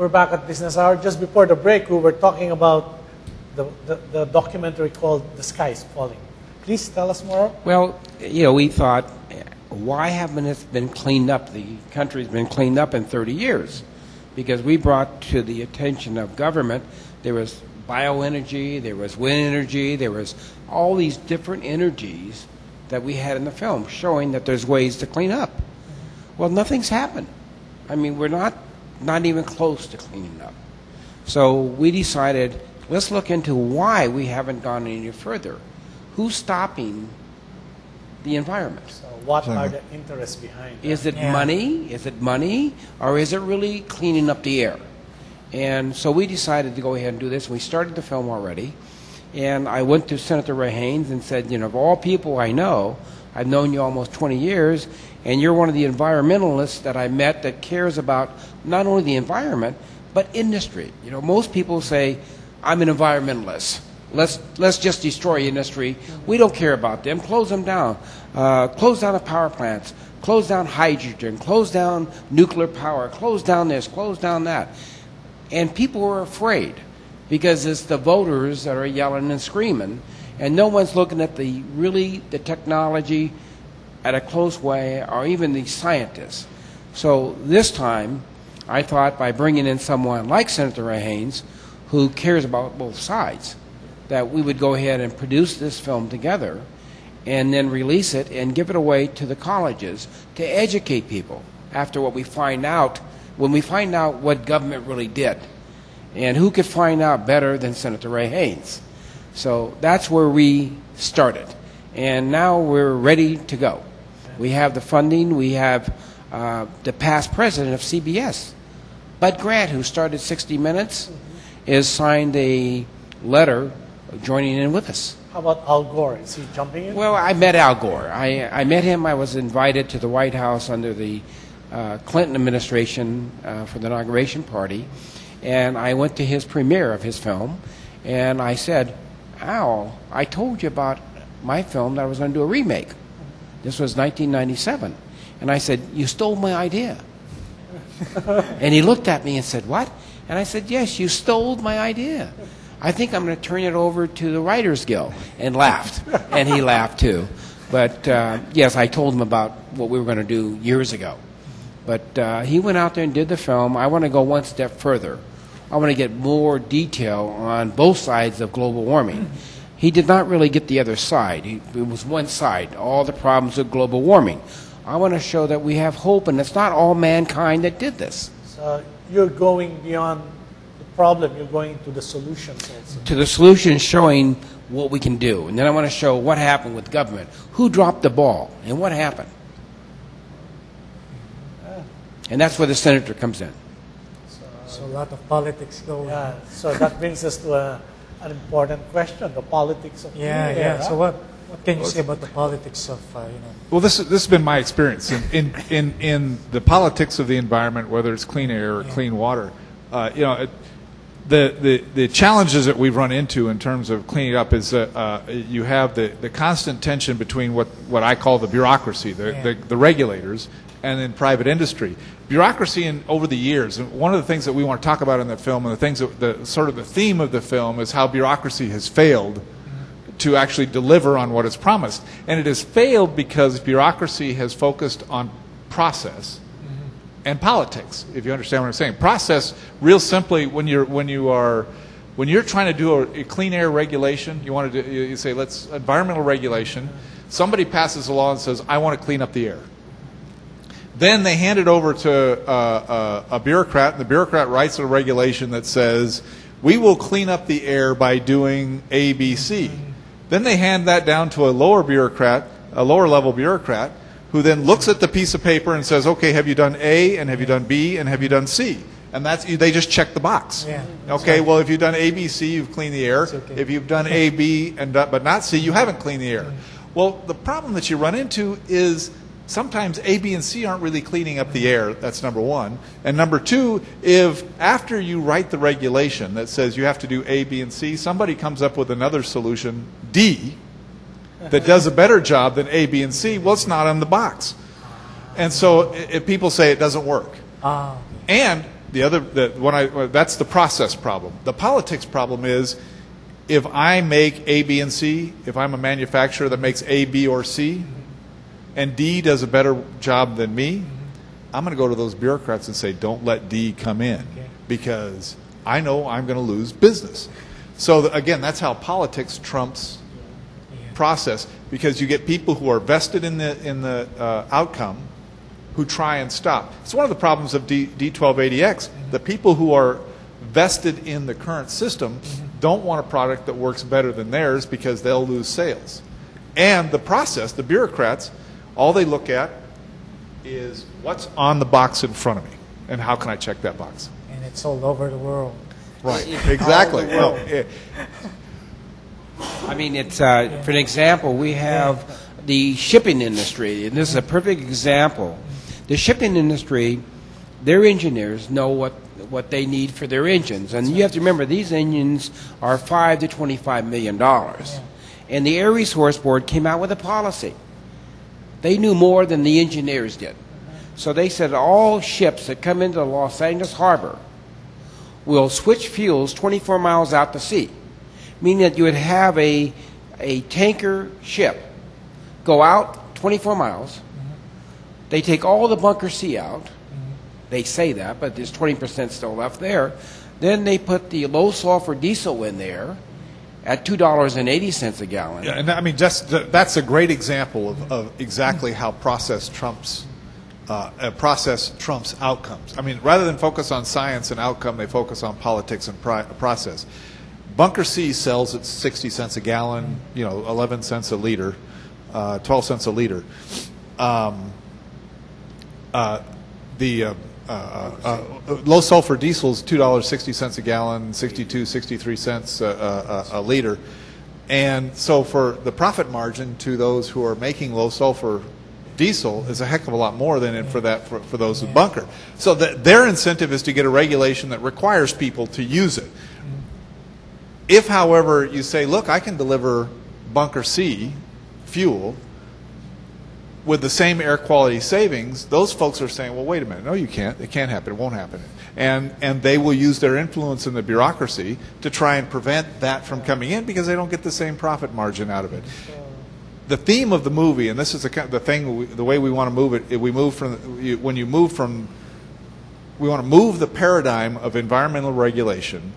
We're back at Business Hour. Just before the break, we were talking about the documentary called The Sky is Falling. Please tell us more. Well, you know, we thought, why haven't it been cleaned up? The country's been cleaned up in 30 years. Because we brought to the attention of government, there was bioenergy, there was wind energy, there was all these different energies that we had in the film, showing that there's ways to clean up. Well, nothing's happened. I mean, we're not even close to cleaning up. So we decided, let's look into why we haven't gone any further. Who's stopping the environment? So what are the interests behind that? Is it money? Is it money? Or is it really cleaning up the air? And so we decided to go ahead and do this. We started the film already. And I went to Senator Ray Haynes and said, you know, of all people I know, I've known you almost 20 years, and you're one of the environmentalists that I met that cares about not only the environment, but industry. You know, most people say, I'm an environmentalist. Let's just destroy industry. We don't care about them. Close them down. Close down the power plants. Close down hydrogen. Close down nuclear power. Close down this. Close down that. And people are afraid because it's the voters that are yelling and screaming, and no one's looking at the technology at a close way, or even the scientists. So this time, I thought by bringing in someone like Senator Ray Haynes, who cares about both sides, that we would go ahead and produce this film together and then release it and give it away to the colleges to educate people after what we find out, when we find out what government really did. And who could find out better than Senator Ray Haynes? So that's where we started. And now we're ready to go. We have the funding. We have the past president of CBS, Bud Grant, who started 60 Minutes, is signed a letter joining in with us. How about Al Gore? Is he jumping in? Well, I met Al Gore. I met him. I was invited to the White House under the Clinton administration for the inauguration party. And I went to his premiere of his film, and I said, Al, I told you about my film that I was going to do a remake. This was 1997. And I said, you stole my idea. And he looked at me and said, what? And I said, yes, you stole my idea. I think I'm going to turn it over to the Writers Guild, and laughed. And he laughed too. But yes, I told him about what we were going to do years ago. But he went out there and did the film. I want to go one step further. I want to get more detail on both sides of global warming. He did not really get the other side. It was one side, all the problems with global warming. I want to show that we have hope, and it's not all mankind that did this. So you're going beyond the problem, you're going to the solutions also. To the solutions, showing what we can do. And then I want to show what happened with government. Who dropped the ball, and what happened? And that's where the senator comes in. So a lot of politics going. Yeah, so that brings us to an important question: the politics of yeah. So what can you say about the politics of Well, this has been my experience in the politics of the environment, whether it's clean air or clean water. The challenges that we've run into in terms of cleaning up is you have the constant tension between what I call the bureaucracy, the regulators, and then private industry. Bureaucracy over the years, and one of the things that we want to talk about in the film, and the things that sort of the theme of the film, is how bureaucracy has failed to actually deliver on what it's promised. And it has failed because bureaucracy has focused on process and politics, if you understand what I'm saying. Process, real simply, when you're trying to do a clean air regulation, you say, let's environmental regulation. Somebody passes a law and says, I want to clean up the air. Then they hand it over to a bureaucrat, and the bureaucrat writes a regulation that says, we will clean up the air by doing A, B, C. Then they hand that down to a lower level bureaucrat, who then looks at the piece of paper and says, okay, have you done A, and have you done B, and have you done C? And they just check the box. Yeah. Okay, well, if you've done A, B, C, you've cleaned the air. Okay. If you've done A, B, but not C, you haven't cleaned the air. Well, the problem that you run into is sometimes A, B, and C aren't really cleaning up the air. That's number one. And number two, if after you write the regulation that says you have to do A, B, and C, somebody comes up with another solution, D, that does a better job than A, B, and C, well, it's not on the box. And so if people say it doesn't work. And That's the process problem. The politics problem is, if I make A, B, and C, if I'm a manufacturer that makes A, B, or C, and D does a better job than me, I'm going to go to those bureaucrats and say, don't let D come in, because I know I'm going to lose business. So again, that's how politics trumps process, because you get people who are vested in the outcome who try and stop. It's one of the problems of D-1280X. The people who are vested in the current system don't want a product that works better than theirs, because they'll lose sales. And the process, the bureaucrats, all they look at is what's on the box in front of me, and how can I check that box? And it's all over the world. Right, exactly. Well, I mean, it's for an example, we have the shipping industry, and this is a perfect example. The shipping industry, their engineers know what they need for their engines, and you have to remember, these engines are $5 to $25 million. And the Air Resource Board came out with a policy. They knew more than the engineers did. So they said all ships that come into Los Angeles Harbor will switch fuels 24 miles out to sea, meaning that you would have a tanker ship go out 24 miles. They take all the bunker C out. They say that, but there's 20% still left there. Then they put the low sulfur diesel in there at $2.80 a gallon. Yeah, and I mean, that's a great example of exactly how process trumps outcomes. I mean, rather than focus on science and outcome, they focus on politics and process. Bunker C sells at 60 cents a gallon, 11 cents a liter, 12 cents a liter. The low sulfur diesel is $2.60 a gallon, 63 cents a liter. And so for the profit margin to those who are making low sulfur diesel is a heck of a lot more than for those with bunker. So their incentive is to get a regulation that requires people to use it. If, however, you say, look, I can deliver bunker C fuel with the same air quality savings, those folks are saying, well, wait a minute, no, you can't. It can't happen. It won't happen. And they will use their influence in the bureaucracy to try and prevent that from coming in, because they don't get the same profit margin out of it. The theme of the movie, and this is the way we want to move it, we want to move the paradigm of environmental regulation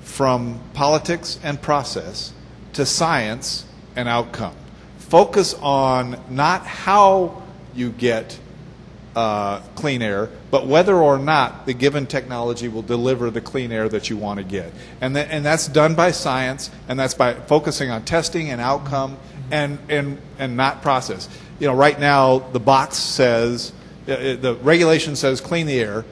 from politics and process to science and outcome. Focus on not how you get clean air, but whether or not the given technology will deliver the clean air that you want to get. And that's done by science, and that's by focusing on testing and outcome and not process. Right now the box says, the regulation says clean the air.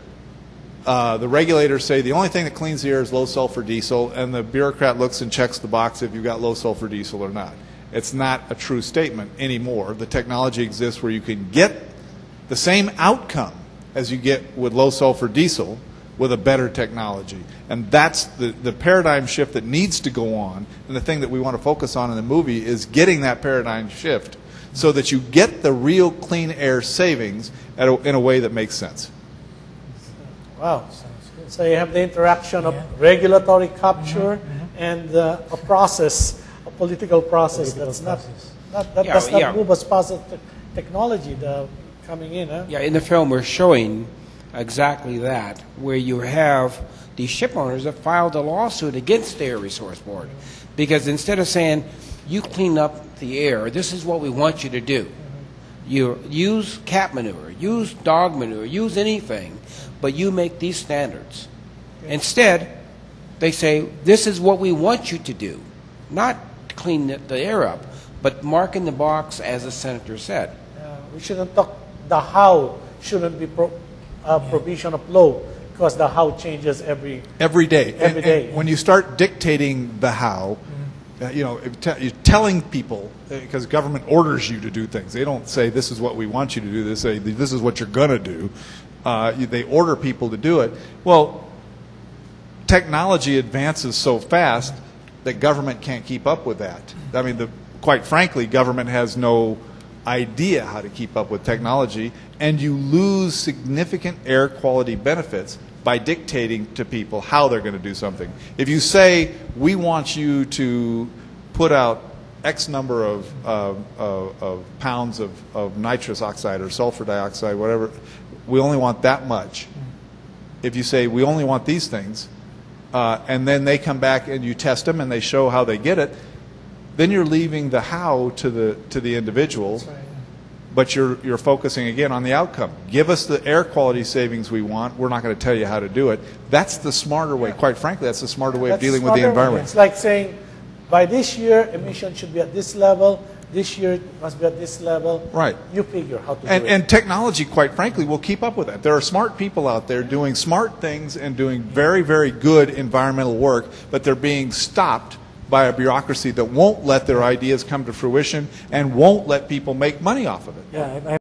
The regulators say the only thing that cleans the air is low sulfur diesel, and the bureaucrat looks and checks the box if you've got low sulfur diesel or not. It's not a true statement anymore. The technology exists where you can get the same outcome as you get with low sulfur diesel with a better technology. And that's the paradigm shift that needs to go on. And the thing that we want to focus on in the movie is getting that paradigm shift so that you get the real clean air savings in a way that makes sense. Wow. So you have the interaction of regulatory capture and a process, a political process does not move as positive technology coming in. Huh? Yeah, in the film we're showing exactly that, where you have these ship owners that filed a lawsuit against the Air Resource Board, because instead of saying, you clean up the air, this is what we want you to do. You use cat manure, use dog manure, use anything, but you make these standards. Instead, they say, this is what we want you to do. Not clean the air up, but mark in the box, as the senator said. We shouldn't talk, the how shouldn't be provision of law, because the how changes every day. And when you start dictating the how, you're telling people, because government orders you to do things. They don't say, this is what we want you to do. They say, this is what you're going to do. They order people to do it. Well, technology advances so fast that government can't keep up with that. I mean, quite frankly, government has no idea how to keep up with technology, and you lose significant air quality benefits by dictating to people how they're going to do something. If you say, we want you to put out X number of pounds of nitrous oxide or sulfur dioxide, whatever, we only want that much. If you say, we only want these things, and then they come back and you test them and they show how they get it, then you're leaving the how to the individual. That's right. But you're focusing again on the outcome. Give us the air quality savings we want. We're not going to tell you how to do it. That's the smarter way. Quite frankly, that's the smarter way of dealing with the environment. It's like saying, by this year, emissions should be at this level. This year, it must be at this level. Right. You figure how to do it. And technology, quite frankly, will keep up with that. There are smart people out there doing smart things and doing very, very good environmental work, but they're being stopped by a bureaucracy that won't let their ideas come to fruition and won't let people make money off of it. Yeah,